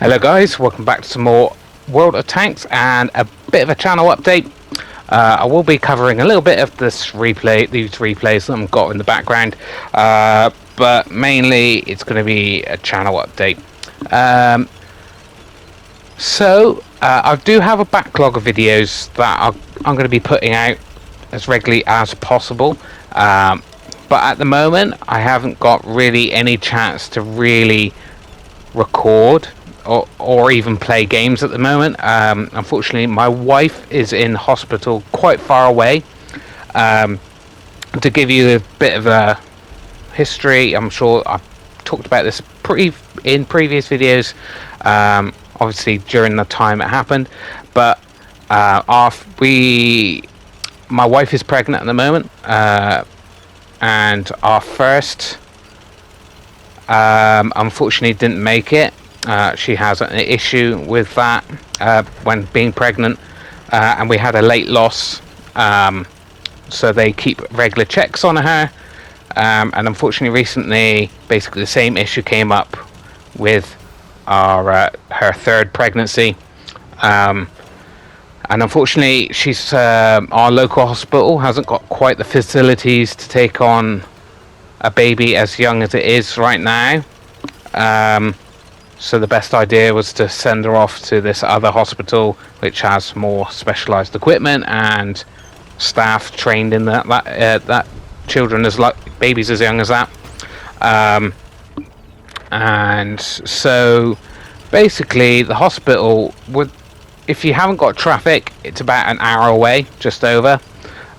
Hello guys, welcome back to some more World of Tanks and a bit of a channel update. I will be covering a little bit of these replays that I've got in the background, but mainly it's going to be a channel update. I do have a backlog of videos that I'm going to be putting out as regularly as possible, but at the moment I haven't got really any chance to really record or even play games at the moment. Unfortunately, my wife is in hospital quite far away. To give you a bit of a history, I'm sure I've talked about this in previous videos, obviously during the time it happened, but my wife is pregnant at the moment, and our first unfortunately didn't make it. She has an issue with that when being pregnant, and we had a late loss, so they keep regular checks on her, and unfortunately recently basically the same issue came up with her third pregnancy, and unfortunately our local hospital hasn't got quite the facilities to take on a baby as young as it is right now. So the best idea was to send her off to this other hospital, which has more specialised equipment and staff trained in that children as babies as young as that. And so basically the hospital if you haven't got traffic, it's about an hour away, just over.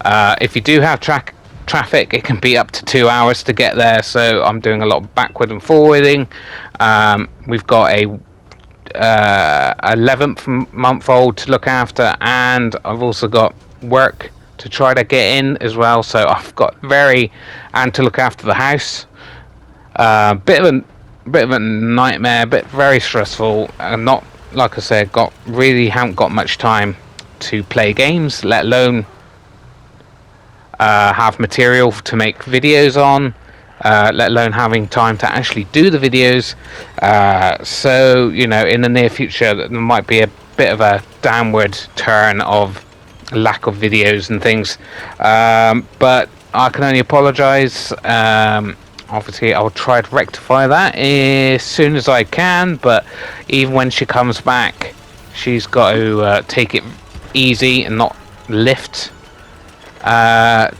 If you do have traffic, it can be up to 2 hours to get there, so I'm doing a lot of backward and forwarding. We've got a 11th month old to look after, and I've also got work to try to get in as well, so I've got and to look after the house. Bit of a nightmare, very stressful, and not, like I said, haven't got much time to play games, let alone have material to make videos on, let alone having time to actually do the videos. So in the near future there might be a bit of a downward turn of lack of videos and things, but I can only apologize. Obviously I'll try to rectify that as soon as I can, but even when she comes back, she's got to take it easy and not lift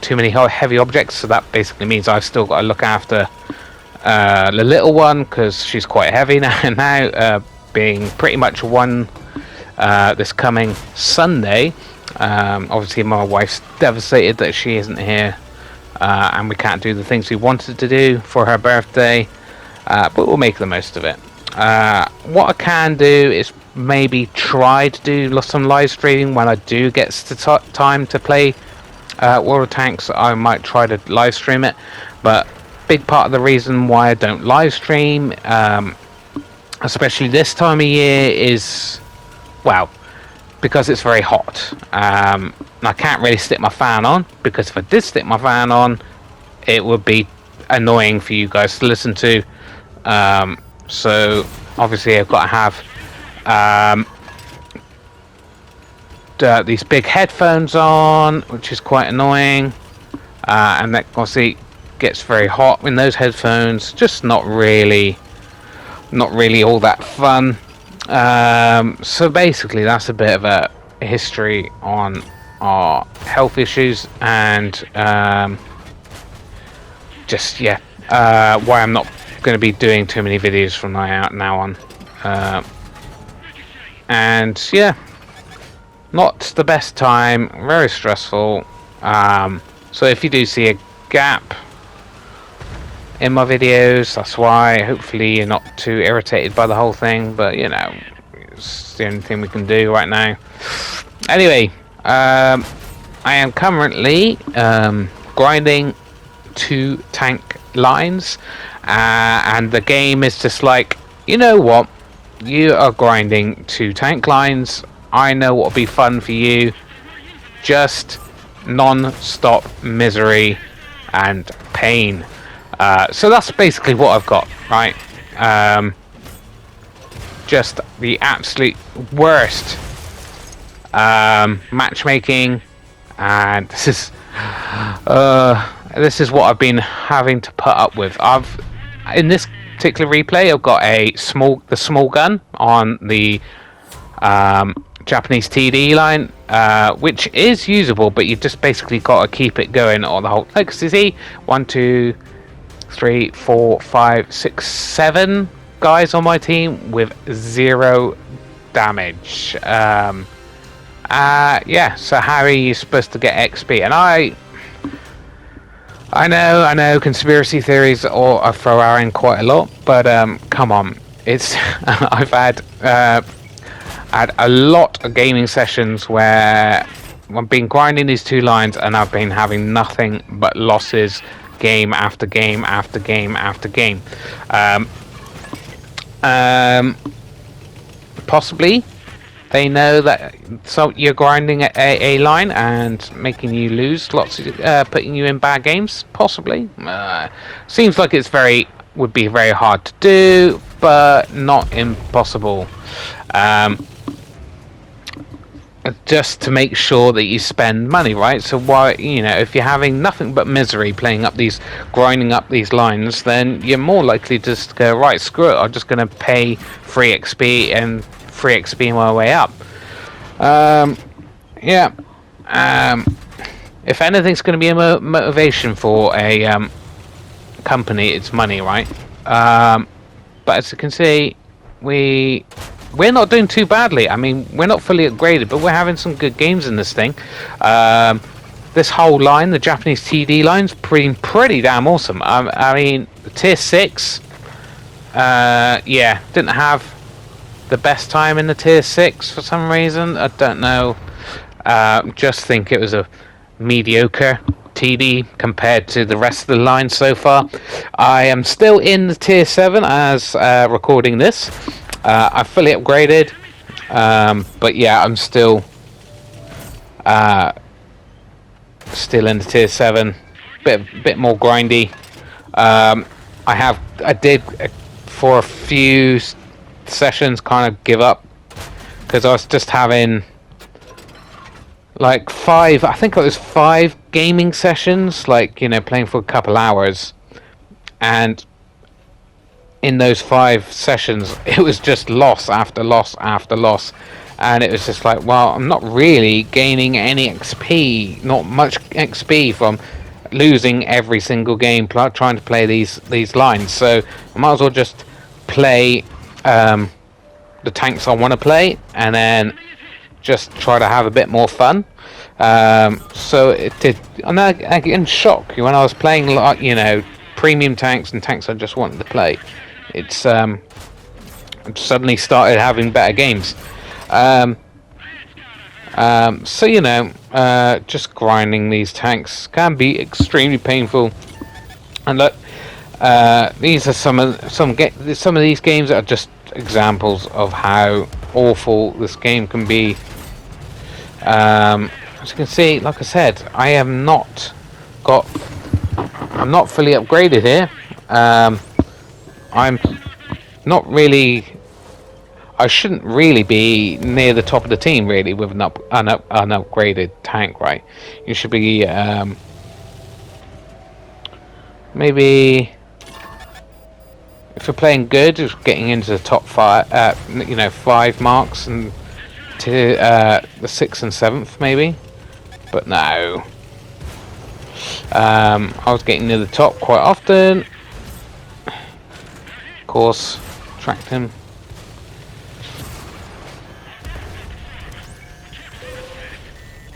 too many heavy objects. So that basically means I've still got to look after the little one, because she's quite heavy now, being pretty much one this coming Sunday. Obviously my wife's devastated that she isn't here, and we can't do the things we wanted to do for her birthday, but we'll make the most of it. What I can do is maybe try to do some live streaming when I do get time to play World of Tanks. I might try to live stream it, but big part of the reason why I don't live stream, especially this time of year, is, well, because it's very hot. I can't really stick my fan on, because if I did stick my fan on, it would be annoying for you guys to listen to. So obviously I've got to have these big headphones on, which is quite annoying, and that obviously gets very hot in those headphones. Just not really all that fun. So basically that's a bit of a history on our health issues, and why I'm not going to be doing too many videos from now on, and yeah, not the best time, very stressful. So if you do see a gap in my videos, that's why. Hopefully you're not too irritated by the whole thing, but it's the only thing we can do right now. Anyway, I am currently grinding 2 tank lines, and the game is just like, you know what, you are grinding 2 tank lines, I know what'll be fun for you, just non-stop misery and pain. So that's basically what I've got, right? just the absolute worst matchmaking, and this is what I've been having to put up with. In this particular replay, I've got the small gun on the Japanese TD line, which is usable, but you just basically got to keep it going on the whole. Like, see, 1, 2, 3, 4, 5, 6, 7 guys on my team with 0 damage. Yeah, so how are you supposed to get XP? And I know conspiracy theories I throw out in quite a lot, but come on, it's I've had a lot of gaming sessions where I've been grinding these 2 lines and I've been having nothing but losses, game after game after game after game. Possibly they know that you're grinding a line and making you lose lots, putting you in bad games. Possibly. Seems like would be very hard to do, but not impossible. Just to make sure that you spend money, right? So why, if you're having nothing but misery grinding up these lines, then you're more likely to just go, right, screw it, I'm just going to pay free XP and free XP my way up. Yeah. If anything's going to be a motivation for a company, it's money, right? But as you can see, we're not doing too badly. I mean, we're not fully upgraded, but we're having some good games in this thing. This whole line, the Japanese TD line's pretty damn awesome. I mean, the tier 6, yeah, didn't have the best time in the tier 6 for some reason. I don't know. Just think it was a mediocre TD compared to the rest of the line so far. I am still in the tier 7 as recording this. I've fully upgraded, but yeah, I'm still in the tier 7. Bit more grindy. I did for a few sessions kind of give up because I was just having like 5. I think it was 5 gaming sessions, like playing for a couple hours, and in those 5 sessions, it was just loss after loss after loss, and it was just like, well, I'm not really gaining any XP, not much XP from losing every single game trying to play these lines. So I might as well just play the tanks I want to play, and then just try to have a bit more fun. So it did. And I get in shock when I was playing, like, premium tanks and tanks I just wanted to play. It's suddenly started having better games. So just grinding these tanks can be extremely painful. And look, these are some of these games that are just examples of how awful this game can be. As you can see, like I said, I'm not fully upgraded here. I'm not really. I shouldn't really be near the top of the team, really, with an upgraded tank, right? You should be maybe, if you're playing good, just getting into the top 5, 5 marks, and to the 6th and 7th, maybe. But no. I was getting near the top quite often. Of course, tracked him.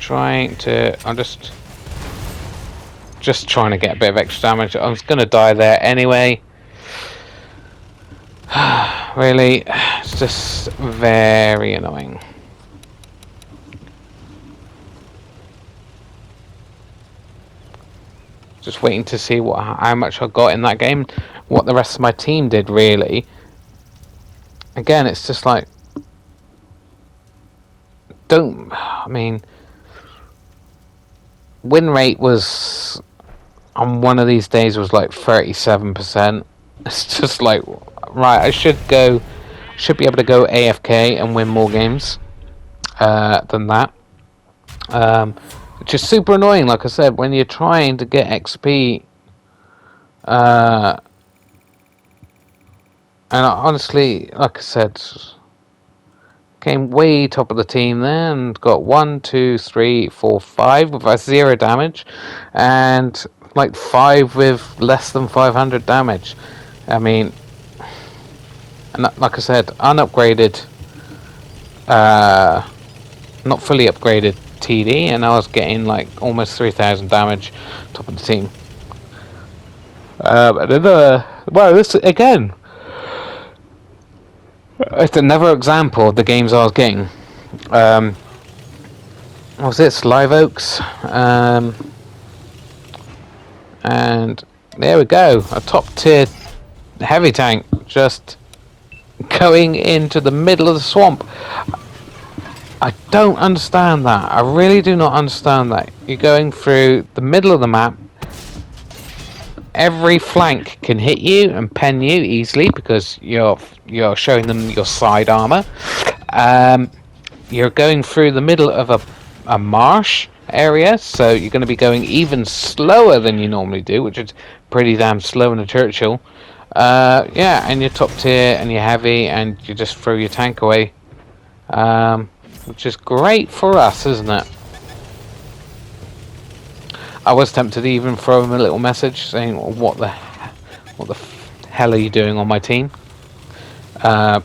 I'm just trying to get a bit of extra damage. I was going to die there anyway. Really, it's just very annoying. Just waiting to see how much I got in that game, what the rest of my team did, really. Again, it's just like, win rate was on one of these days was like 37%. It's just like, right, I should go should be able to go AFK and win more games than that. Which is super annoying, like I said, when you're trying to get XP. And honestly, like I said, came way top of the team there and got 1, 2, 3, 4, 5 with 0 damage, and like 5 with less than 500 damage. I mean, and like I said, unupgraded, not fully upgraded TD, and I was getting like almost 3,000 damage top of the team. Well, this again. It's another example of the games I was getting. What was this? Live Oaks. And there we go. A top tier heavy tank just going into the middle of the swamp. I don't understand that. I really do not understand that. You're going through the middle of the map. Every flank can hit you and pen you easily because you're showing them your side armor. You're going through the middle of a marsh area, so you're going to be going even slower than you normally do, which is pretty damn slow in a Churchill. Yeah, and you're top tier and you're heavy and you just throw your tank away, which is great for us, isn't it? I was tempted to even throw him a little message saying, what the hell are you doing on my team?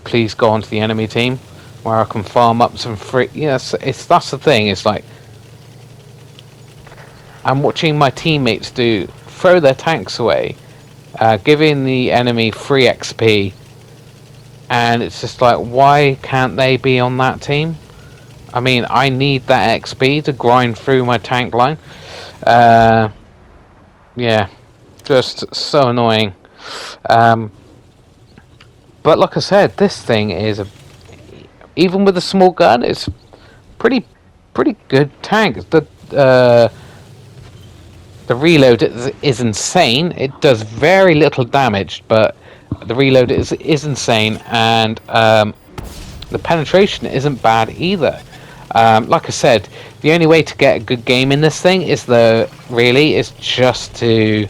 Please go onto the enemy team where I can farm up some free. Yes, that's the thing. It's like I'm watching my teammates throw their tanks away, giving the enemy free XP, and it's just like, why can't they be on that team? I mean, I need that XP to grind through my tank line. Yeah, just so annoying. But like I said, this thing is even with a small gun, it's pretty good tank. The reload is insane. It does very little damage, but the reload is insane, and the penetration isn't bad either. Like I said, the only way to get a good game in this thing is just to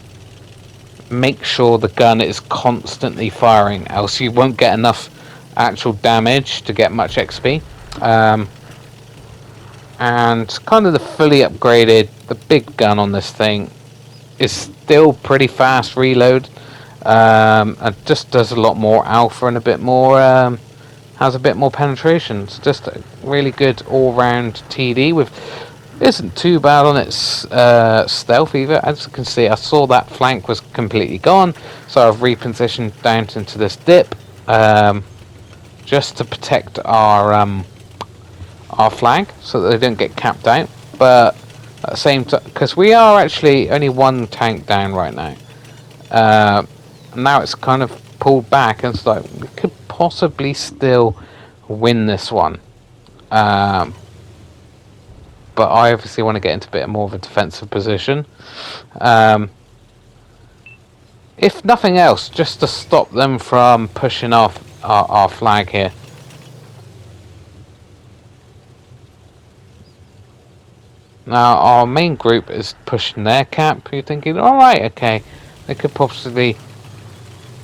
make sure the gun is constantly firing, else you won't get enough actual damage to get much XP. And kind of the fully upgraded, the big gun on this thing is still pretty fast reload. It just does a lot more alpha and a bit more, has a bit more penetration. It's just a really good all-round TD with isn't too bad on its stealth either. As you can see, I saw that flank was completely gone, so I've repositioned down into this dip just to protect our flag so that they don't get capped out. But at the same time, because we are actually only one tank down right now, now it's kind of pulled back, and it's like we could possibly still win this one. But I obviously want to get into a bit more of a defensive position. If nothing else, just to stop them from pushing off our flag here. Now, our main group is pushing their cap. You're thinking, alright, okay, they could possibly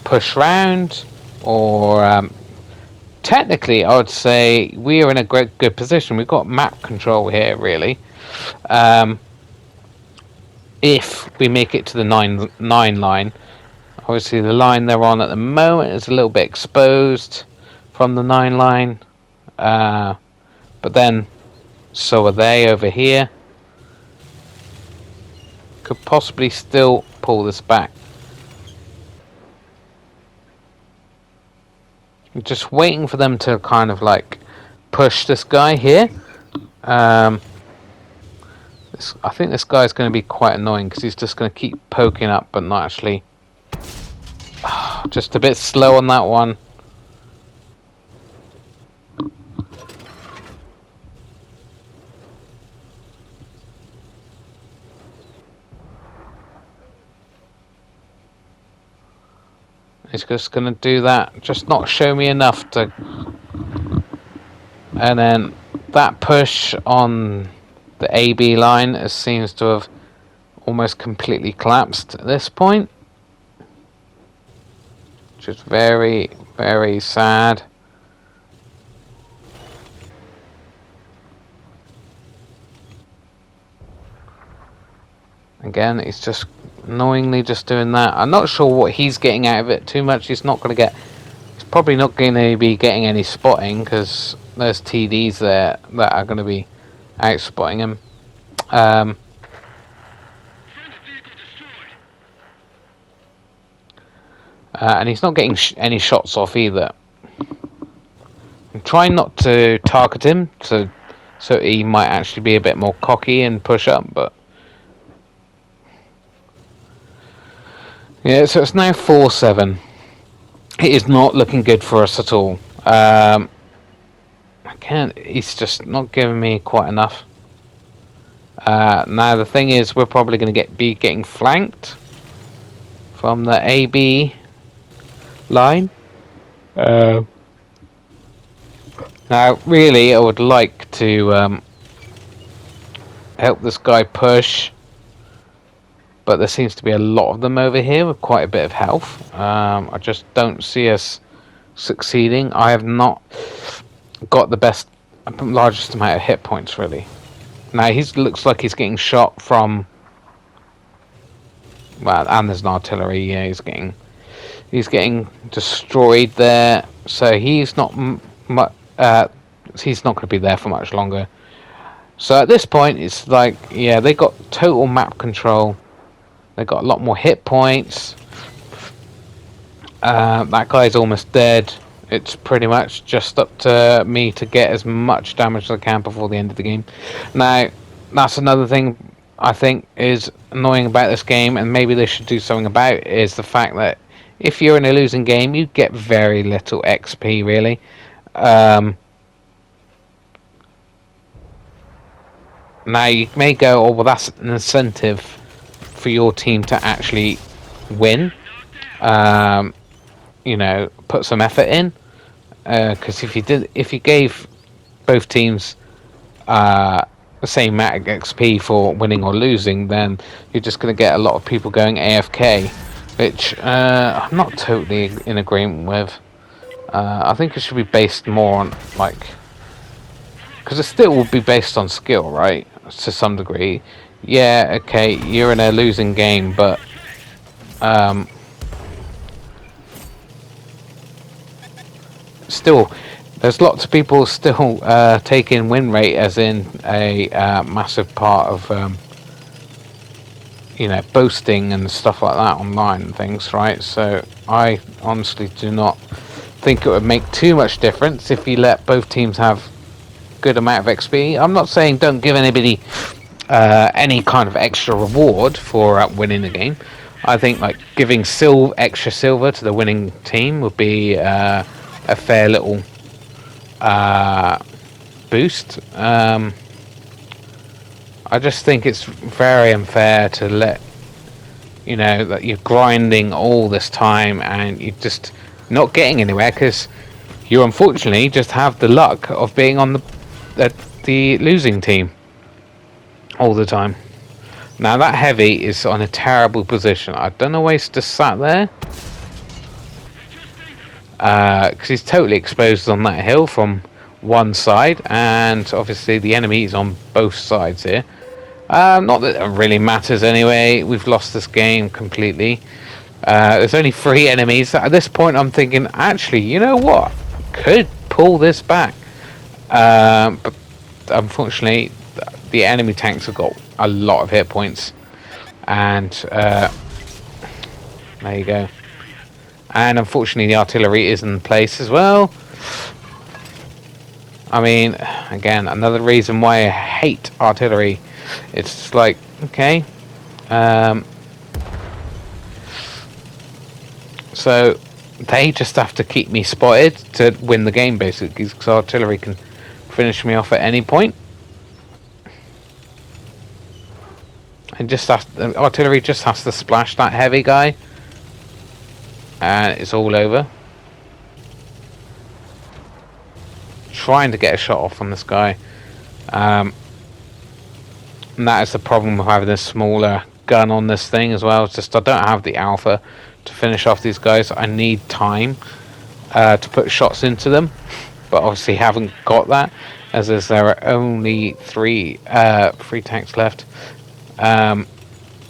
push round, or technically, I would say we are in a good position. We've got map control here, really. If we make it to the 9 line, obviously the line they're on at the moment is a little bit exposed from the 9 line, but then so are they over here. Could possibly still pull this back. I'm just waiting for them to kind of like push this guy here. I think this guy's going to be quite annoying because he's just going to keep poking up but not actually. Just a bit slow on that one. He's just going to do that, just not show me enough to. And then that push on the AB line seems to have almost completely collapsed at this point. Which is very, very sad. Again, he's just annoyingly just doing that. I'm not sure what he's getting out of it too much. He's probably not going to be getting any spotting because there's TDs there that are going to be out spotting him. And he's not getting any shots off either. I'm trying not to target him so he might actually be a bit more cocky and push up, but yeah, so it's now 4-7. It is not looking good for us at all. He's just not giving me quite enough. Now the thing is, we're probably going to be getting flanked from the AB line. Now, really, I would like to help this guy push, but there seems to be a lot of them over here with quite a bit of health. I just don't see us succeeding. I have not got the largest amount of hit points, really. Now, he looks like he's getting shot from... Well, and there's an artillery, yeah, he's getting destroyed there, so he's not he's not going to be there for much longer. So at this point, it's like, yeah, they got total map control. They got a lot more hit points. That guy's almost dead. It's pretty much just up to me to get as much damage as I can before the end of the game. Now, that's another thing I think is annoying about this game, and maybe they should do something about, is the fact that if you're in a losing game, you get very little XP, really. Now, you may go, oh, well, that's an incentive for your team to actually win. You know, put some effort in. Because if you gave both teams the same amount of XP for winning or losing, then you're just going to get a lot of people going AFK, which I'm not totally in agreement with. I think it should be based more on, like, because it still will be based on skill, right? To some degree. Yeah, okay, you're in a losing game, but still, there's lots of people still taking win rate as in a massive part of you know, boasting and stuff like that online and things, right? So I honestly do not think it would make too much difference if you let both teams have good amount of XP. I'm not saying don't give anybody any kind of extra reward for winning the game. I think like giving extra silver to the winning team would be a fair little boost. I just think it's very unfair to let, you know, that you're grinding all this time and you're just not getting anywhere because you unfortunately just have the luck of being on the losing team all the time. Now that heavy is on a terrible position. I don't know why he's just sat there. Because he's totally exposed on that hill from one side, and obviously the enemy is on both sides here. Not that it really matters anyway. We've lost this game completely. There's only 3 enemies. At this point I'm thinking, actually, you know what? Could pull this back. But unfortunately, the enemy tanks have got a lot of hit points. And there you go. And unfortunately the artillery is in place as well. I mean, again, another reason why I hate artillery. It's like, okay, so they just have to keep me spotted to win the game, basically, because artillery can finish me off at any point. And artillery just has to splash that heavy guy. and it's all over. Trying to get a shot off on this guy. And that is the problem with having a smaller gun on this thing as well. It's just I don't have the alpha to finish off these guys. I need time to put shots into them, but obviously haven't got that, as there are only three tanks left, and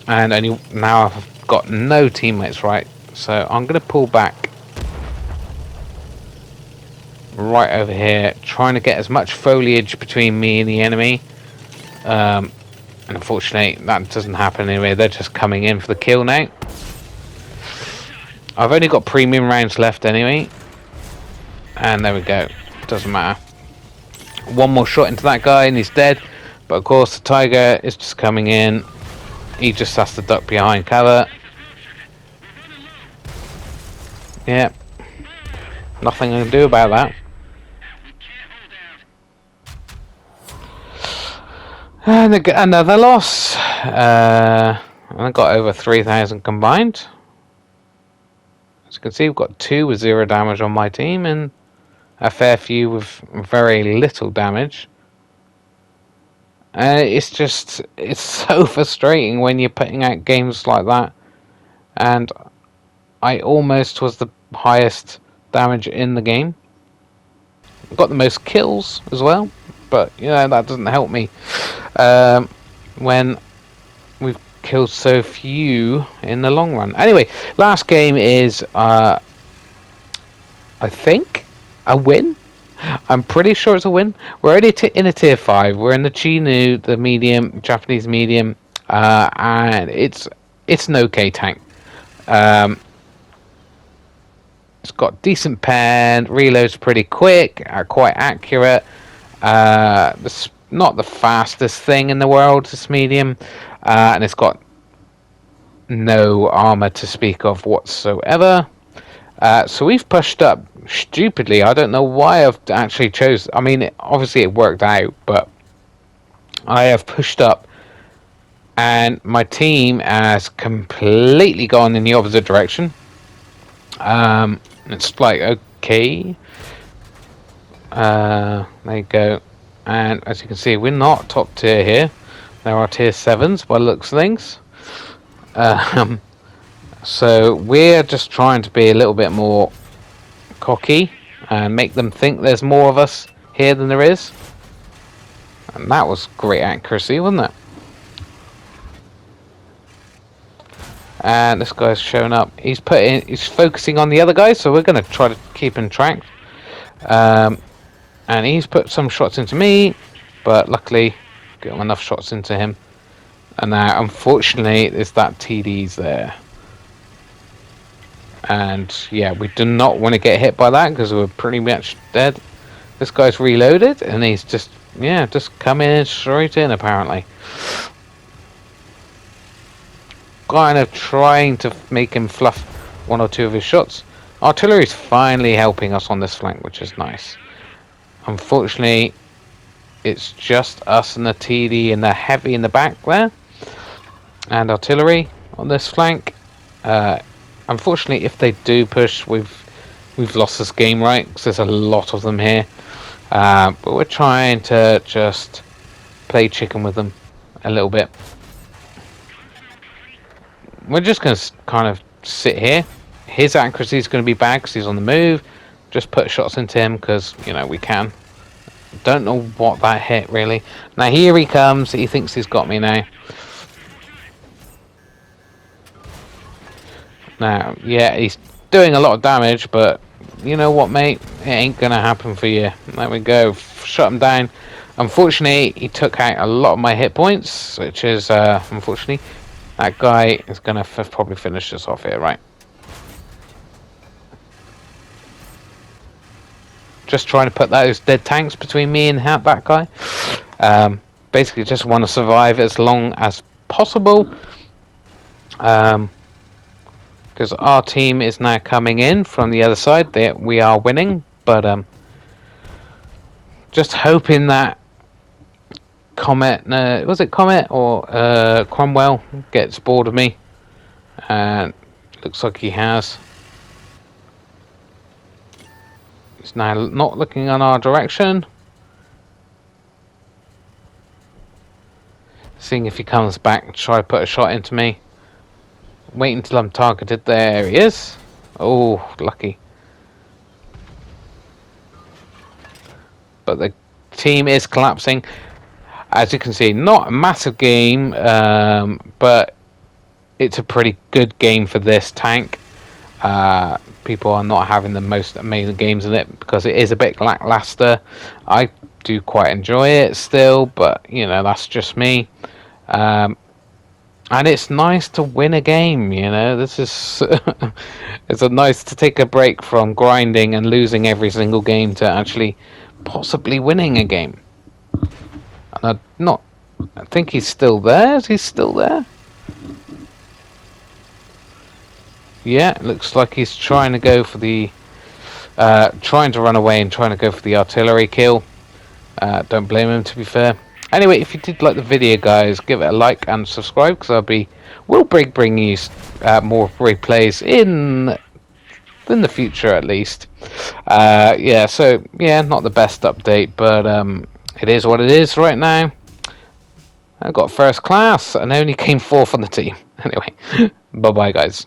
only now I've got no teammates, right? So I'm going to pull back right over here, trying to get as much foliage between me and the enemy. And unfortunately that doesn't happen anyway. They're just coming in for the kill now. I've only got premium rounds left anyway, and there we go. Doesn't matter. One more shot into that guy and he's dead. But of course the tiger is just coming in. He just has to duck behind cover. Yeah, nothing I can do about that. And another loss. I got over 3,000 combined. As you can see, we've got 2 with 0 damage on my team, and a fair few with very little damage. It's so frustrating when you're putting out games like that. And I almost was the highest damage in the game. Got the most kills as well, but you know that doesn't help me when we've killed so few in the long run. Anyway, last game is I think a win. I'm pretty sure it's a win. We're already in a tier 5. We're in the Chinu, the medium, Japanese medium, and it's an okay tank. It's got decent pen, reloads pretty quick, quite accurate. It's not the fastest thing in the world, this medium, and it's got no armor to speak of whatsoever. So we've pushed up stupidly. I don't know why I've actually chose. I mean, obviously it worked out, but I have pushed up, and my team has completely gone in the opposite direction. It's like, okay, there you go. And as you can see, we're not top tier here. There are tier 7s by the looks of things. So we're just trying to be a little bit more cocky and make them think there's more of us here than there is. And that was great accuracy, wasn't it? And this guy's showing up. He's focusing on the other guy, so we're going to try to keep him tracked. And he's put some shots into me, but luckily got enough shots into him. And now, unfortunately, there's that TD's there. And yeah, we do not want to get hit by that because we're pretty much dead. This guy's reloaded, and he's just coming in straight in apparently. Kind of trying to make him fluff 1 or 2 of his shots. Artillery's finally helping us on this flank, which is nice. Unfortunately, it's just us and the TD and the heavy in the back there, and artillery on this flank. Unfortunately, if they do push, we've lost this game, right? Because there's a lot of them here. But we're trying to just play chicken with them a little bit. We're just going to kind of sit here. His accuracy is going to be bad because he's on the move. Just put shots into him because, you know, we can. Don't know what that hit, really. Now, here he comes. He thinks he's got me now. Now, yeah, he's doing a lot of damage, but you know what, mate? It ain't going to happen for you. There we go. Shut him down. Unfortunately, he took out a lot of my hit points, which is, unfortunately, that guy is going to probably finish us off here, right? Just trying to put those dead tanks between me and that guy. Basically, just want to survive as long as possible. Because our team is now coming in from the other side. We are winning, but just hoping that Comet, was it Comet or Cromwell gets bored of me, and looks like he has. He's now not looking in our direction. Seeing if he comes back, try to put a shot into me. Wait until I'm targeted. There he is. Oh, lucky. But the team is collapsing. As you can see, not a massive game, but it's a pretty good game for this tank. People are not having the most amazing games in it because it is a bit lackluster. I do quite enjoy it still, but you know, that's just me. And it's nice to win a game, you know. This is it's a nice to take a break from grinding and losing every single game to actually possibly winning a game. And I think he's still there. Is he still there? Yeah, it looks like he's trying to go for the trying to run away and trying to go for the artillery kill. Don't blame him, to be fair. Anyway, if you did like the video, guys, give it a like and subscribe, because we'll bring you more replays in the future, at least. Yeah, so yeah, not the best update, but it is what it is right now. I got first class and only came fourth on the team. Anyway, bye bye, guys.